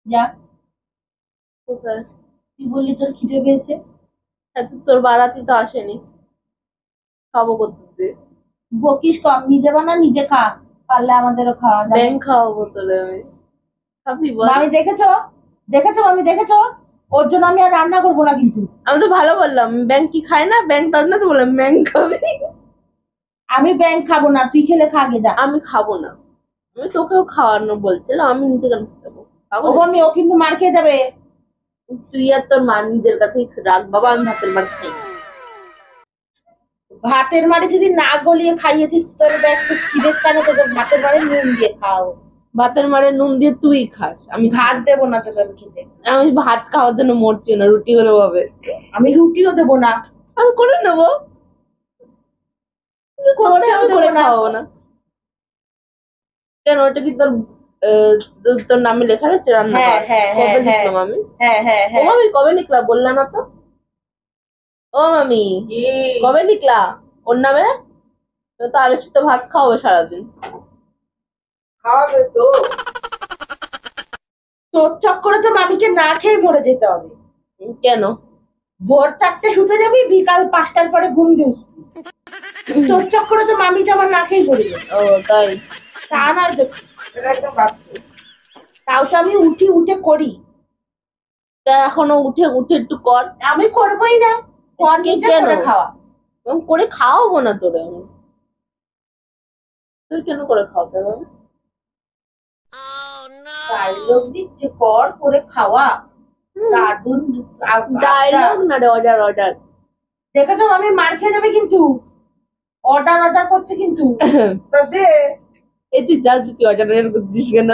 যা। কোথায়? তুই বললি তোর খিদে পেয়েছে। এত তোর বারাতি তো আসেনি, খাবো কোথা? বকিস কম, নিজে বানা নিজে খা, পারলে আমাদেরও খাওয়া যাবে। ব্যাং খাওয়াবো তোরে আমি, খাবি বল? মামি দেখেছো, দেখেছো মামি দেখেছো, ওর জন্য আমি আর রান্না করবো না কিন্তু। আমি তো ভালো বললাম, ব্যাং কি খায় না? ব্যাং তার না তো বললাম ব্যাং খাবি। আমি ব্যাং খাবো না, তুই খেলে খা গে যা। আমি খাবো না, আমি তোকেও খাওয়ানো বলছিলাম, আমি নিজে কেন খাবো? ও মামি, ও কিন্তু মার খেয়ে যাবে। তুই আর তোর মা নিজের কাছেই রাখ বাবা, আমি ভাতের মার খাই। ভাতের মারে যদি না গলিয়ে খাইয়েছিস তোর ব্যাগ তো খিদের টানে তোকে ভাতের মারে নুন দিয়ে খাও। ভাতের মারে নুন দিয়ে তুই খাস, আমি ভাত দেবো না তোকে আমি খেতে। আমি ভাত খাওয়ার জন্য মরছি না, রুটি হলে হবে। আমি রুটিও দেবো না। আমি করে নেবো, তোরে আমি দেবো করে না। খাওয়াবো না কেন? ওটা কি তোর তোর নামে লেখা রয়েছে রান্না হ্যাঁ কর? হ্যাঁ হ্যাঁ কবে হ্যাঁ লিখলাম আমি? হ্যাঁ হ্যাঁ ও হ্যাঁ। মামি কবে লিখলা বললা না তো? ও মামি কবে লিখলা ওর নামে? তো আলোচিত ভাত খাওয়াবে সারাদিন। খাওয়াবে তো। তোর চক্করে তো মামিকে না খেয়ে মরে যেতে হবে। কেন? ভোর 4টে শুতে যাবি, বিকাল 5টার পরে ঘুম দিয়ে উঠবি। তোর চক্করে তো মামিটা আমার না খেয়ে পড়ে যাবে। ও তাই? তা নয় তো, এটা একদম বাস্তব। তাও তো আমি উঠি, উঠে করি। তা এখনো উঠে উঠে একটু কর। আমি করবোই না, কর নিজে কেন? করে খাওয়া। আমি করে খাওয়াবো না তোরে আমি। তোর কেন করে খাওয়াতে হবে? ডায়লগ দিচ্ছে, কর করে খাওয়া। দাদুন ডায়লগ না রে, অর্ডার অর্ডার। দেখেছো আমি মার খেয়ে যাবে কিন্তু, অর্ডার অর্ডার করছে কিন্তু। তা দে। এই তুই যা, তুই অর্ডার করছিস কেন?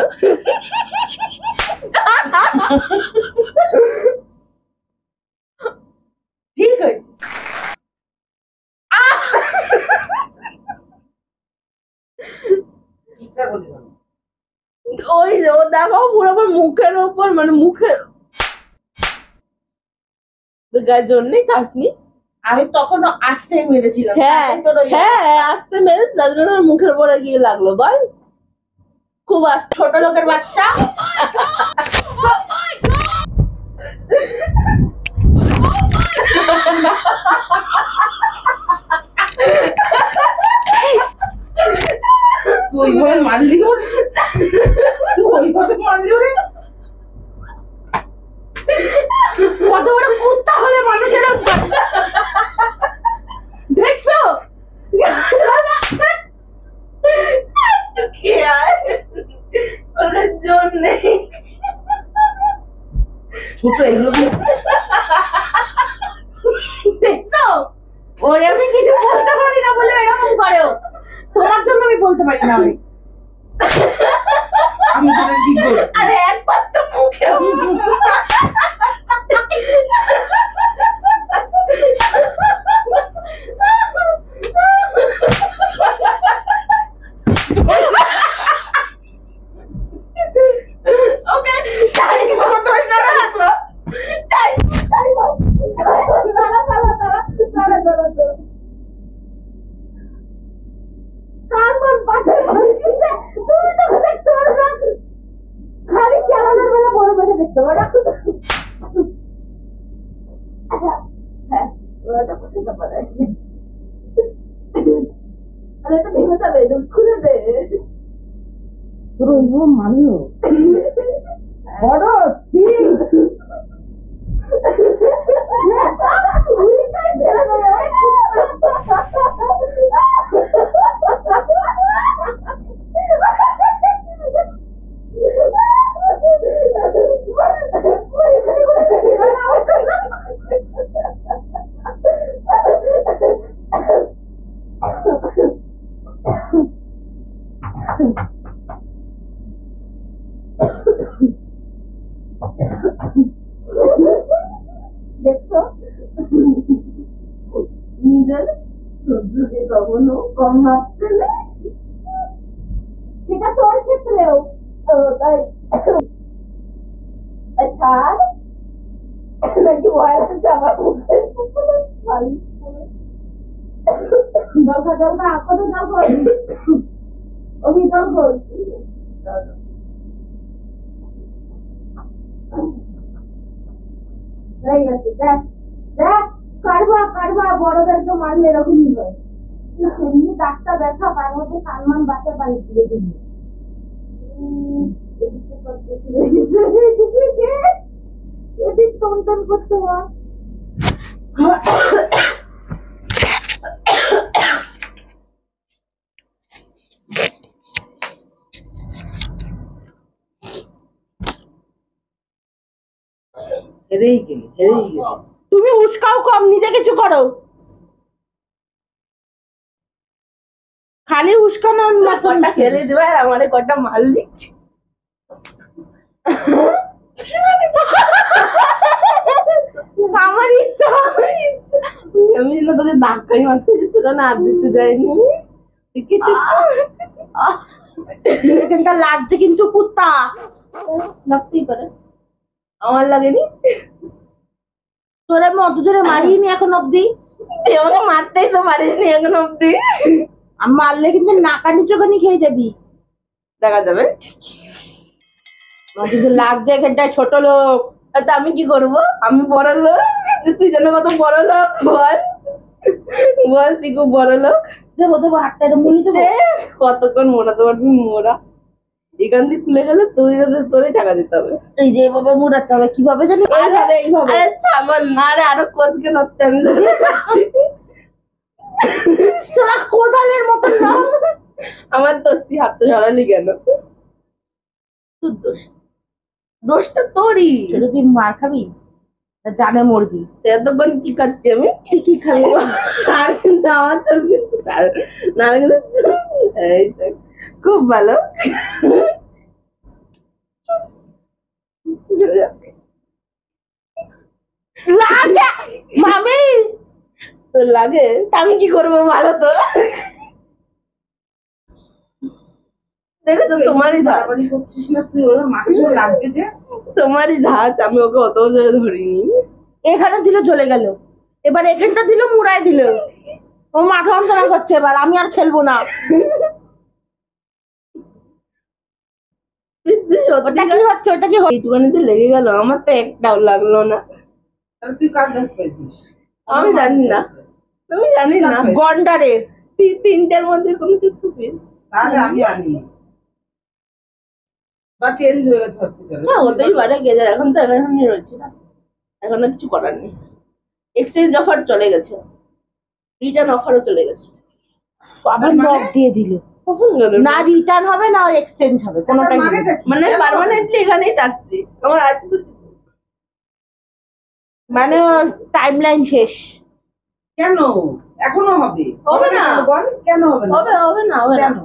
ঠিক হয়েছে। ওই যে ও দেখো পুরো আমার মুখের ওপর, মানে মুখের গায়ের জন্যই খাসনি। আমি তখনও আসতে মেরেছিলাম। হ্যাঁ হ্যাঁ, আসতে মেরেছে, তার জন্য তোমার মুখের উপরে গিয়ে লাগলো বল। খুব আসতে। ছোট লোকের বাচ্চা। তুই ওইভাবে মারলি ওরে, তুই ওইভাবে মারলি ওরে। কত বড় কুত্তা হলে মানুষের দেখছো? খেয়ে আয়, ওর জন্য। ছোট এগুলো দেখছো? ওরে আমি কিছু বলতে পারি না বলে এরকম করে ও। তোমার জন্য আমি বলতে পারি না। আমি তোকে কি বলছি? আরে একবার তো মুখে ওকে তাই কিছু করতে পারি না না। তাই তাই দাঁড়া দাঁড়া দাঁড়া দাঁড়া দাঁড়া দাঁড়া। কারণ পাশে বসে তুমি তো দেখতে পারো না, খালি চালানোর বেলা বড় বেড়ে দেখতে পারো। হ্যাঁ, ওটা পছন্দ করে। আরে এটা ভেঙে যাবে, খুলে দে। তোর ওইগুলো মারলো বড় ঠিক। দেখছো, নিজের সহ্যকে কখনো কম ভাবতে নেই, সেটা তোর ক্ষেত্রেও। তাই ছাড় নাকি ভয়ের জামা দরকার দরকার কত দরকার অভি দরকার। হয়ে গেছে। দেখ দেখ, কারবা বড়দেরকে মারলে এরকমই হয়। এমনি ডাক্তার ব্যথা, তার মধ্যে সালমান বাচ্চা বাড়ি তুলে দিল। এদিক টন করতে হয়। হেরেই গেলি। তুমি উস্কাও কম, নিজে কিছু করো। খালি উস্কানো কটা খেলে দিবে আর আমারে কটা মারলি। আমার ইচ্ছা। আমি না তোকে ধাক্কাই মারতে দিচ্ছিল না, আর দিতে যাইনি আমি। এখানটা লাগছে কিন্তু কুত্তা। লাগতেই পারে, আমার লাগেনি। তোরে আমি অত জোরে মারিনি এখন অব্দি। তুই আমাকে মারতেই তো পারিসনি এখন অব্দি। আমি মারলে কিন্তু নাকানি চোখানি খেয়ে যাবি। দেখা যাবে। আমার কিন্তু লাগছে এখানটায়, ছোট লোক। আর তা আমি কি করবো? আমি বড় লোক, যে তুই যেন কত বড় লোক বল। বল তুই খুব বড় লোক। দেবো দেবো, হাতটা এটা মুড়ি দেবো। কতক্ষণ মোড়াতে পারবি মোড়া? এখান দিয়ে খুলে গেলে তোরে টাকা দিতে হবে। এই যে এভাবে মুড়াতে হবে, কিভাবে জানি? এইভাবে এইভাবে। আরে ছাগল না রে, আরো কোচকে ধরতে আমি তোরা কোদালের মতন না। আমার দোস্তি হাত তো সরালি কেন? তোর দোষ, দোষটা তোরই। ছেলে তুই মার খাবি, জানে মরবি। এতক্ষণ কি খাচ্ছি আমি? তুই কি খাবি? ছাড় কিন্তু, আমার চল কিন্তু ছাড় না, কিন্তু এই তো খুব ভালো। লাগে মামি, তোর লাগে? আমি কি করবো ভালো তো? দেখো তো, তোমারই ধাঁচ। করছিস না তুই, ওরা মাছও লাগছে যে। তোমারই ধাঁচ, আমি ওকে অত জোরে ধরিনি। এখানে দিল চলে গেল, এবার এখানটা দিল মুড়াই দিল। ও মাথা যন্ত্রণা করছে, এবার আমি আর খেলবো না। ওটা কি হচ্ছে? ওটা কি হচ্ছে? এইটুখানিতে লেগে গেল, আমার তো একটাও লাগলো না। তাহলে তুই কার কাছে পাইছিস? আমি জানি না, আমি জানি না। গন্ডারের তিনটার মধ্যে কোনো কিছু পেয়ে। তাহলে আমি আনি বা চেঞ্জ হয়ে গেছে হসপিটালে। হ্যাঁ, হতেই পারে, গেছে এখন তো এখানে রয়েছে না, এখন আর কিছু করার নেই। এক্সচেঞ্জ অফার চলে গেছে, রিটার্ন অফারও চলে গেছে। আবার নক দিয়ে দিল। কখন গেল? না রিটার্ন হবে না এক্সচেঞ্জ হবে, কোনোটাই হবে না। মানে পার্মানেন্টলি এখানেই থাকছি, আমার আর কিছু। মানে টাইমলাইন শেষ। কেন এখনো হবে? হবে না। বল কেন হবে না? হবে না, হবে না। কেন?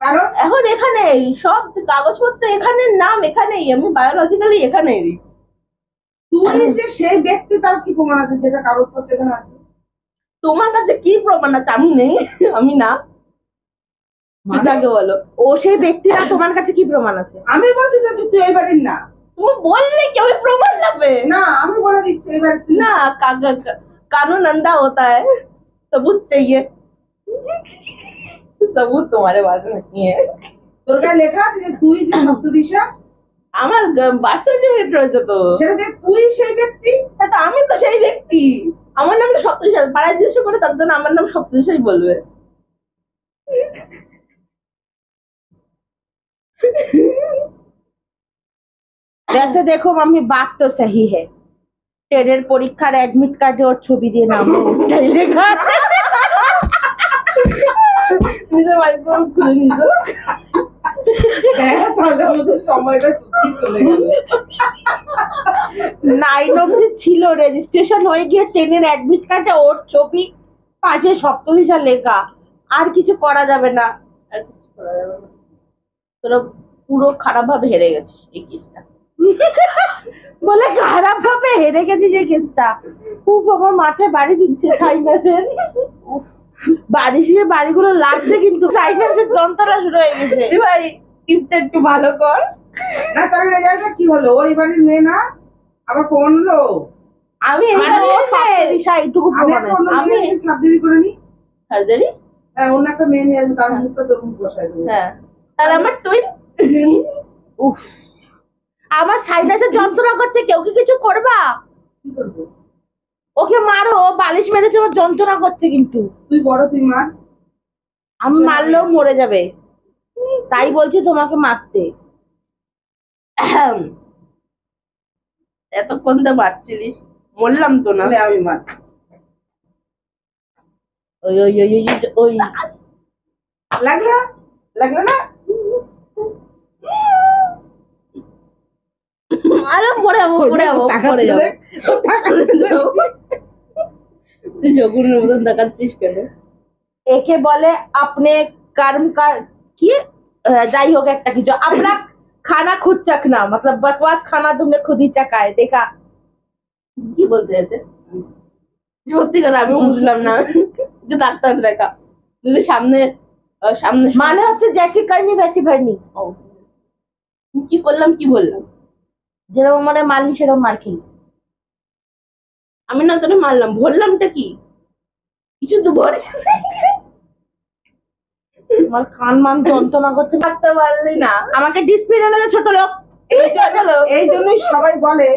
কারণ এখন এখানেই সব কাগজপত্র, এখানের নাম এখানেই, আমি বায়োলজিক্যালি এখানেই। তুই যে সেই ব্যক্তি, তার কি প্রমাণ আছে যেটা কাগজপত্র এখানে আছে? তোমার কাছে কি প্রমাণ আছে? আমি নেই, আমি না। তাকে বলো। ও সেই ব্যক্তিরা, তোমার কাছে কি প্রমাণ আছে? আমি বলছি যে তুই এই বাড়ির না। তুমি বললে কি আমি প্রমাণ লাগবে? না, আমি বলে দিচ্ছি এবার না, कानून अंधा होता है, सबूत चाहिए। सबूत तुम्हारे पास नहीं है। তোর গায়ে লেখা আছে যে তুই যে সপ্তদিশা, আমার বার্থ সার্টিফিকেট রয়েছে তো। সেটা যে তুই সেই ব্যক্তি। হ্যাঁ, তো আমি তো সেই ব্যক্তি, আমার নাম তো সপ্তদিশা। পাড়ায় জিজ্ঞেস করে, তার জন্য আমার নাম সপ্তদিশাই বলবে। वैसे देखो मम्मी, बात तो सही है। টেনের পরীক্ষার অ্যাডমিট কার্ডে ওর ছবি দিয়ে নাম ওটাই লেখা আছে। নিজের বাড়ি খুলে নিয়েছো। হ্যাঁ, তাহলে আমাদের সময়টা সত্যি চলে গেল। 9 অব্দি ছিল, রেজিস্ট্রেশন হয়ে গিয়ে টেনের অ্যাডমিট কার্ডে ওর ছবি, পাশে সপ্তদিশা লেখা। আর কিছু করা যাবে না, আর কিছু করা যাবে না। তোরা পুরো খারাপ ভাবে হেরে গেছিস এই কেসটা। বলে খারাপ ভাবে হেরে গেছি যে কেসটা। খুব আমার মাথায় বাড়ি দিচ্ছে সাইনাসের। বাড়ি শুয়ে বাড়িগুলো লাগছে, কিন্তু সাইনাসের যন্ত্রণা শুরু হয়ে গেছে। ভাই টিপটা একটু ভালো কর। না, তার রেজাল্টটা কি হলো? ওই বাড়ির মেয়ে না, আবার ফোন হলো। আমি মানে ও সপ্তদিশা এইটুকু আমি প্রমাণ আছে। আমি সার্জারি করে নি। সার্জারি? হ্যাঁ, অন্য একটা মেয়ে নিয়ে আসবে, তার মুখটা তোর মুখ বসাই দেবো। হ্যাঁ, তাহলে আমার টুইন। উফ, আমার সাইনাসের যন্ত্রণা করছে, কেউ কি কিছু করবা? কি করবো? ওকে মারো, ও বালিশ মেরেছে, ওর যন্ত্রণা করছে কিন্তু। তুই বড়, তুই মার। আমি মারলেও মরে যাবে, তাই বলছি তোমাকে মারতে। এতক্ষণ তো বাচ্চিলিস, বললাম তো না। তাহলে আমি মার। ওই ওই ওই ওই ওই লাগলো? লাগলো না? আরে পড়ে যাবো, পড়ে যাবো, পড়ে যাবো। তুই শকুনের মতন দেখাচ্ছিস কেন? একে বলে আপনি कर्म का কি যাই হোক একটা কিছু। अपना खाना खुद चखना मतलब बकवास खाना तुमने खुद ही चखा है देखा। কি বলতে চাইছে? সত্যি করে আমিও বুঝলাম না। যে ডাক্তার দেখা, যদি সামনে সামনে মানে হচ্ছে जैसी करनी वैसी भरनी। কি করলাম, কি বললাম? যেরকম মানে মারলি সেরকম মার খেলি। আমি না তোরে মারলাম, বললামটা কি? কিছু তো বলে আমার কান মান যন্ত্রণা করছে। থাকতে পারলি না। আমাকে ডিসপ্লিন এনে দে ছোট লোক। এই জন্যই সবাই বলে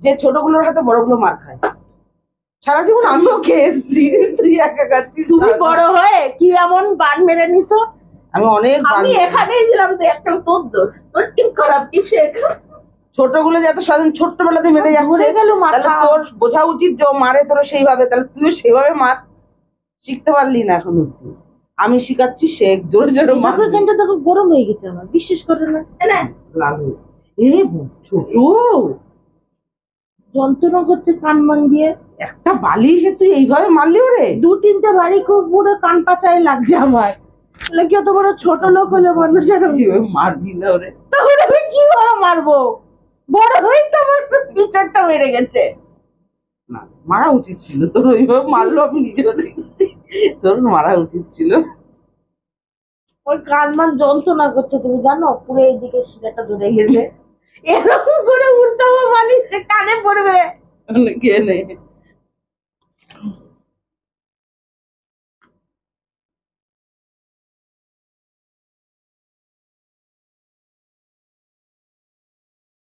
যে ছোটগুলোর হাতে বড়গুলো মার খায়। সারা জীবন আমিও খেয়ে এসেছি, তুই একা খাচ্ছিস। তুমি বড় হয়ে কি এমন বান মেরে নিছো? আমি অনেক আমি এখানেই ছিলাম তো, একটা তোর দোষ, তোর টিপ খারাপ টিপ শেখ। ছোটগুলো যে এত সারাদিন ছোট্টবেলাতে মেরে ধরে যাচ্ছে, গেল তাহলে মাথা। তোর বোঝা উচিত যে ও মারে তোরা সেইভাবে, তাহলে তুইও সেইভাবে মার। শিখতে পারলি না এখন অব্দি। আমি শিখাচ্ছি, শেখ জোরে জোরে মার। মাথাটা দেখো গরম হয়ে গেছে আমার, বিশ্বাস করে না। না লাগবে। এ ছোট যন্ত্রণা করছে কান মান দিয়ে। একটা বালিশে তুই এইভাবে মারলি ওরে? দু তিনটে বাড়ি খুব পুরো কান পাচায় লাগছে আমার। বলে কি অত বড় ছোট লোক হলে মানুষের এইভাবে মারবি না ওরে। তাহলে আমি কি বড় মারবো? বড় হয়েই তো আমার পিছনটা মেরে গেছে। না, মারা উচিত ছিল তোর, ওইভাবে মারলো আমি নিজেও দেখছি। তোর মারা উচিত ছিল। ওই কান মান যন্ত্রণা করছে, তুমি জানো পুরো এইদিকে শিরাটা ধরে গেছে। এরকম করে উঠতে হবে বালিশ কানে পড়বে। কে নেই